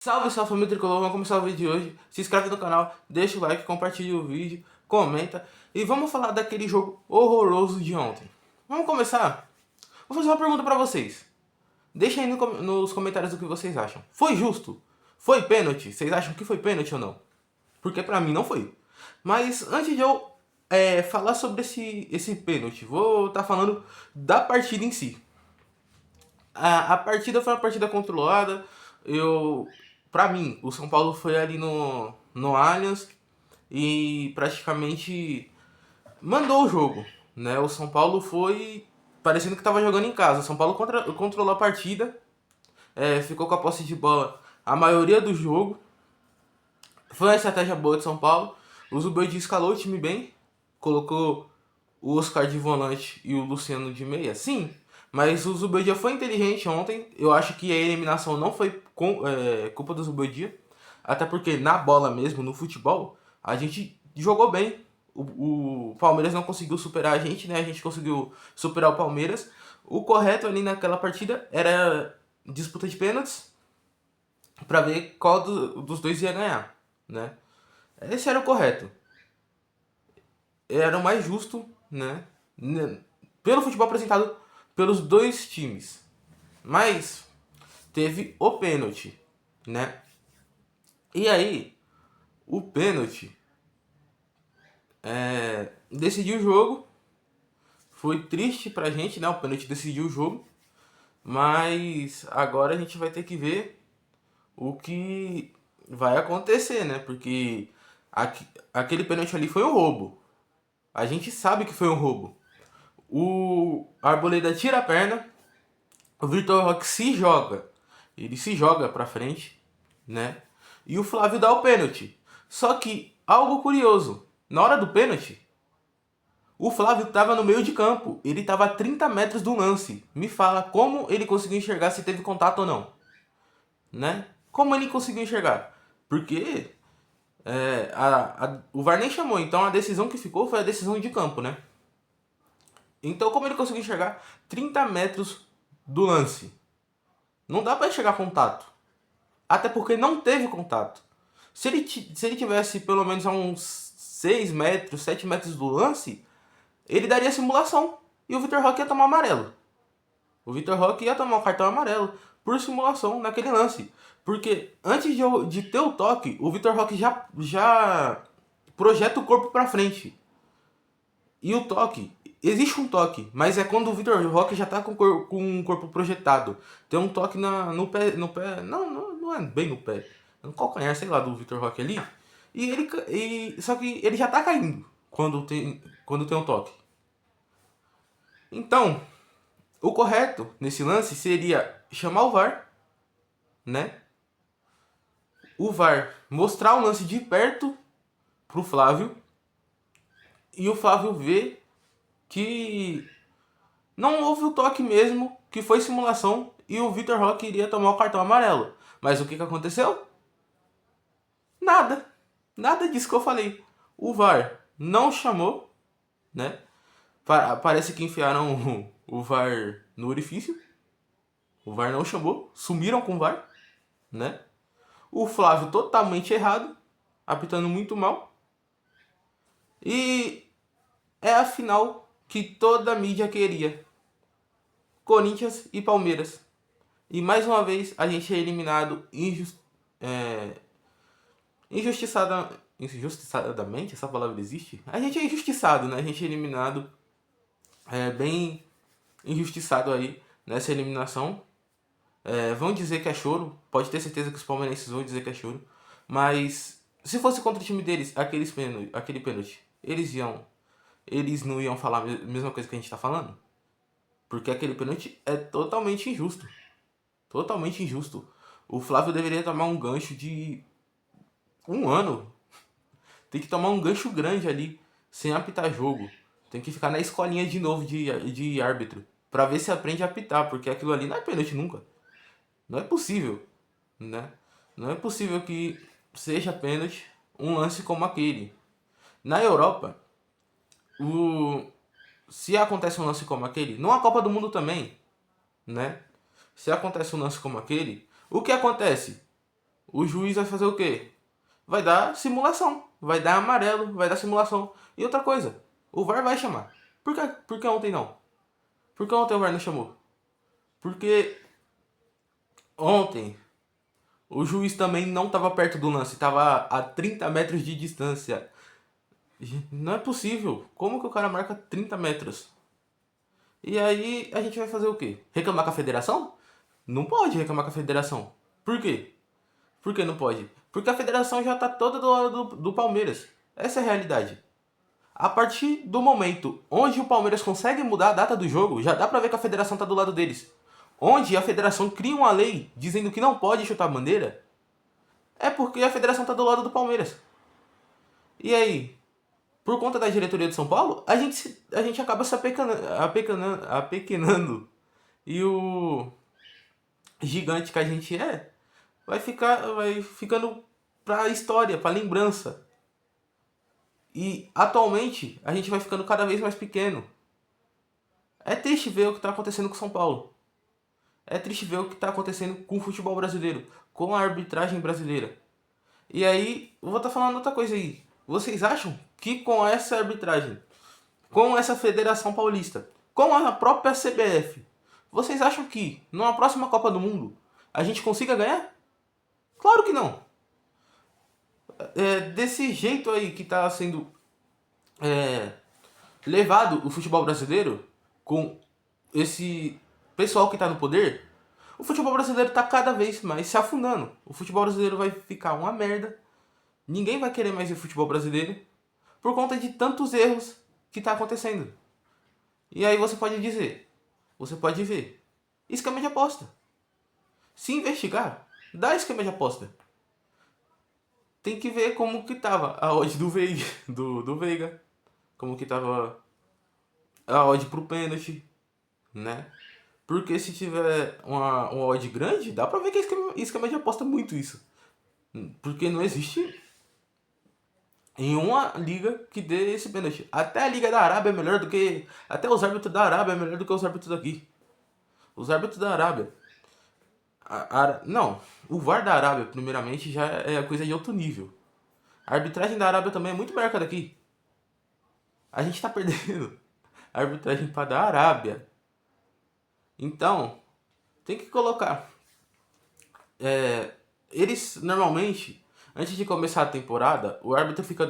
Salve, salve família tricolor, vamos começar o vídeo de hoje. Se inscreve no canal, deixa o like, compartilha o vídeo, comenta. E vamos falar daquele jogo horroroso de ontem. Vamos começar? Vou fazer uma pergunta pra vocês. Deixa aí nos comentários o que vocês acham. Foi justo? Foi pênalti? Vocês acham que foi pênalti ou não? Porque pra mim não foi. Mas antes de eu falar sobre esse pênalti, vou estar falando da partida em si. A partida foi uma partida controlada. Pra mim, o São Paulo foi ali no Allianz e praticamente mandou o jogo, né? O São Paulo foi parecendo que estava jogando em casa. O São Paulo controlou a partida, ficou com a posse de bola a maioria do jogo. Foi uma estratégia boa de São Paulo. O Zubeldia escalou o time bem, colocou o Oscar de volante e o Luciano de meia, sim. Mas o Zubeldia foi inteligente ontem. Eu acho que a eliminação não foi culpa do Zubeldia. Até porque na bola mesmo, no futebol, a gente jogou bem. O Palmeiras não conseguiu superar a gente, né? A gente conseguiu superar o Palmeiras. O correto ali naquela partida era disputa de pênaltis para ver qual dos dois ia ganhar, né? Esse era o correto. Era o mais justo, né? Pelo futebol apresentado pelos dois times. Mas teve o pênalti, né? E aí, o pênalti decidiu o jogo. Foi triste pra gente, né? O pênalti decidiu o jogo. Mas agora a gente vai ter que ver o que vai acontecer, né? Porque aquele pênalti ali foi um roubo. A gente sabe que foi um roubo. O Arboleda tira a perna, o Vitor Roque se joga. Ele se joga pra frente, né? E o Flávio dá o pênalti. Só que, algo curioso, na hora do pênalti, o Flávio estava no meio de campo. Ele estava a 30 metros do lance. Me fala como ele conseguiu enxergar se teve contato ou não, né? Como ele conseguiu enxergar? Porque o VAR nem chamou, então a decisão que ficou foi a decisão de campo, né? Então, como ele conseguiu enxergar 30 metros do lance? Não dá para enxergar contato. Até porque não teve contato. Se ele tivesse pelo menos a uns 6 metros, 7 metros do lance, ele daria simulação. E o Vitor Roque ia tomar amarelo. O Vitor Roque ia tomar um cartão amarelo por simulação naquele lance. Porque antes de ter o toque, o Vitor Roque já projeta o corpo para frente. E o toque, existe um toque, mas é quando o Vitor Roque já tá com o corpo projetado. Tem um toque no pé, não é bem no pé, é no calcanhar, sei lá, do Vitor Roque ali. Só que ele já tá caindo quando tem um toque. Então, o correto nesse lance seria chamar o VAR, né? O VAR mostrar o lance de perto pro Flávio e o Flávio ver que não houve o toque mesmo, que foi simulação e o Vitor Roque iria tomar o cartão amarelo. Mas o que aconteceu? Nada. Nada disso que eu falei. O VAR não chamou, né? Parece que enfiaram o VAR no orifício. O VAR não chamou, sumiram com o VAR, né? O Flávio totalmente errado, apitando muito mal. E é a final que toda a mídia queria. Corinthians e Palmeiras. E mais uma vez a gente é eliminado injustiçadamente, essa palavra existe? A gente é injustiçado, né? A gente é eliminado bem injustiçado aí nessa eliminação. Vão dizer que é choro, pode ter certeza que os palmeirenses vão dizer que é choro. Mas se fosse contra o time deles, aquele pênalti, eles não iam falar a mesma coisa que a gente tá falando? Porque aquele pênalti é totalmente injusto. Totalmente injusto. O Flávio deveria tomar um gancho de um ano. Tem que tomar um gancho grande ali, sem apitar jogo. Tem que ficar na escolinha de novo de árbitro. Pra ver se aprende a apitar, porque aquilo ali não é pênalti nunca. Não é possível, né? Não é possível que seja pênalti um lance como aquele. Na Europa, se acontece um lance como aquele, numa Copa do Mundo também, né? Se acontece um lance como aquele, o que acontece? O juiz vai fazer o quê? Vai dar simulação. Vai dar amarelo, vai dar simulação. E outra coisa, o VAR vai chamar. Por que ontem não? Por que ontem o VAR não chamou? Porque ontem o juiz também não estava perto do lance, estava a 30 metros de distância. Não é possível. Como que o cara marca 30 metros? E aí a gente vai fazer o quê? Reclamar com a federação? Não pode reclamar com a federação. Por quê? Por que não pode? Porque a federação já tá toda do lado do Palmeiras. Essa é a realidade. A partir do momento onde o Palmeiras consegue mudar a data do jogo, já dá pra ver que a federação tá do lado deles. Onde a federação cria uma lei dizendo que não pode chutar bandeira, é porque a federação tá do lado do Palmeiras. E aí, por conta da diretoria de São Paulo, a gente acaba se apequenando. E o gigante que a gente vai ficando pra história, pra lembrança. E atualmente a gente vai ficando cada vez mais pequeno. É triste ver o que está acontecendo com São Paulo. É triste ver o que está acontecendo com o futebol brasileiro, com a arbitragem brasileira. E aí, eu vou estar falando outra coisa aí. Vocês acham que com essa arbitragem, com essa Federação Paulista, com a própria CBF, vocês acham que numa próxima Copa do Mundo a gente consiga ganhar? Claro que não. Desse jeito aí que está sendo é, levado o futebol brasileiro, com esse pessoal que está no poder, o futebol brasileiro está cada vez mais se afundando. O futebol brasileiro vai ficar uma merda. Ninguém vai querer mais ver futebol brasileiro por conta de tantos erros que está acontecendo. E aí você pode ver, esquema de aposta. Se investigar, dá esquema de aposta. Tem que ver como que tava a odd do Veiga, do Veiga, como que tava a odd pro pênalti, né? Porque se tiver uma odd grande, dá pra ver que é esquema de aposta muito isso. Porque não existe em uma liga que dê esse pênalti. Até a Liga da Arábia é melhor do que. Até os árbitros da Arábia é melhor do que os árbitros daqui. Os árbitros da Arábia. Não, o VAR da Arábia, primeiramente, já é coisa de outro nível. A arbitragem da Arábia também é muito melhor que a daqui. A gente tá perdendo a arbitragem para da Arábia. Então, tem que colocar. Eles normalmente, antes de começar a temporada, o árbitro fica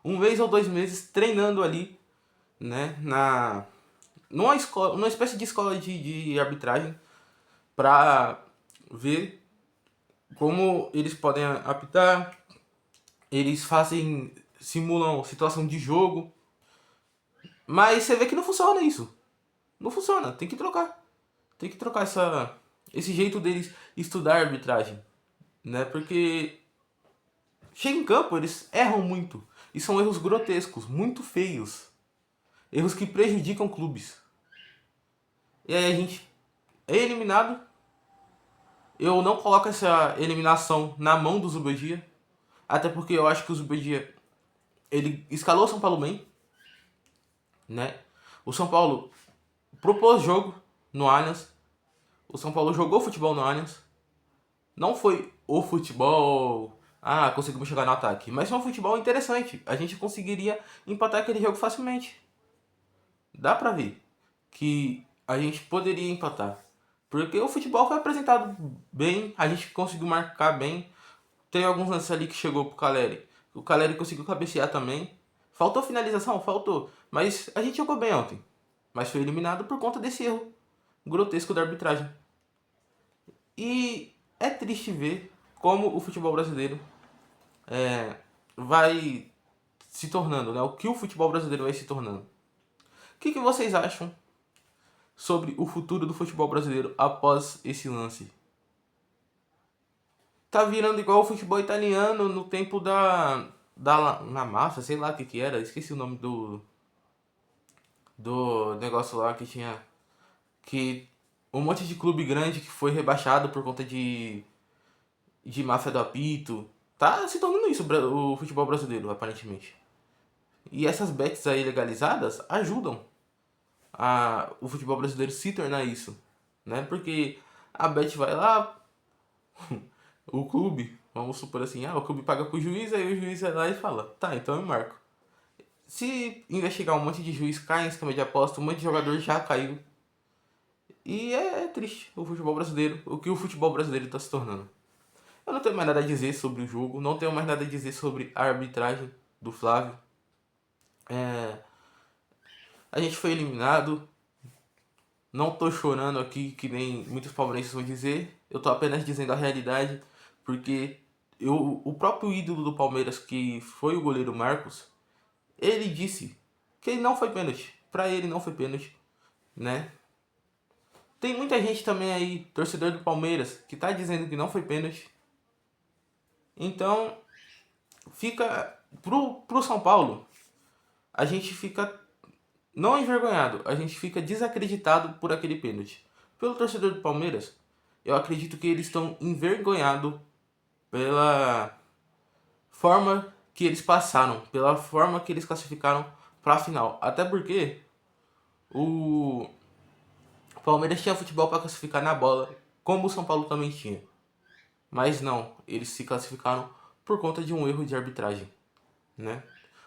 um mês ou 2 meses treinando ali, né, numa escola, numa espécie de escola de arbitragem, para ver como eles podem apitar. Eles simulam situação de jogo, mas você vê que não funciona isso. Não funciona, tem que trocar. Tem que trocar esse jeito deles estudar arbitragem, né? Porque chega em campo, eles erram muito. E são erros grotescos, muito feios. Erros que prejudicam clubes. E aí a gente é eliminado. Eu não coloco essa eliminação na mão do Zubeldia. Até porque eu acho que o Zubeldia, ele escalou o São Paulo bem, né? O São Paulo propôs jogo no Allianz. O São Paulo jogou futebol no Allianz. Não foi o futebol. Ah, conseguimos chegar no ataque. Mas foi um futebol interessante. A gente conseguiria empatar aquele jogo facilmente. Dá pra ver que a gente poderia empatar. Porque o futebol foi apresentado bem, a gente conseguiu marcar bem. Tem alguns lances ali que chegou pro Caleri. O Caleri conseguiu cabecear também. Faltou finalização? Faltou. Mas a gente jogou bem ontem. Mas foi eliminado por conta desse erro grotesco da arbitragem. E é triste ver como o futebol brasileiro vai se tornando, né? O que o futebol brasileiro vai se tornando. O que vocês acham sobre o futuro do futebol brasileiro após esse lance? Tá virando igual o futebol italiano no tempo na massa, sei lá o que era, esqueci o nome do negócio lá que tinha, que um monte de clube grande que foi rebaixado por conta de máfia do apito. Tá se tornando isso o futebol brasileiro, aparentemente. E essas bets aí legalizadas ajudam o futebol brasileiro se tornar isso, né? Porque a bet vai lá, o clube, vamos supor assim, o clube paga pro juiz, aí o juiz vai lá e fala, tá, então eu marco. Se investigar um monte de juiz cai em esquema de aposta, um monte de jogador já caiu. E é triste o futebol brasileiro, o que o futebol brasileiro está se tornando. Eu não tenho mais nada a dizer sobre o jogo, não tenho mais nada a dizer sobre a arbitragem do Flávio. A gente foi eliminado, não tô chorando aqui que nem muitos palmeirenses vão dizer, eu tô apenas dizendo a realidade, porque o próprio ídolo do Palmeiras, que foi o goleiro Marcos, ele disse que não foi pênalti. Pra ele não foi pênalti, né? Tem muita gente também aí, torcedor do Palmeiras, que tá dizendo que não foi pênalti. Então, fica pro São Paulo, a gente fica não envergonhado, a gente fica desacreditado por aquele pênalti. Pelo torcedor do Palmeiras, eu acredito que eles estão envergonhados pela forma que eles passaram, pela forma que eles classificaram para a final. Até porque o Palmeiras tinha futebol para classificar na bola, como o São Paulo também tinha. Mas não, eles se classificaram por conta de um erro de arbitragem, né?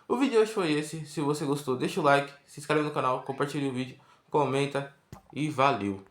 O vídeo de hoje foi esse. Se você gostou, deixa o like, se inscreve no canal, compartilha o vídeo, comenta e valeu!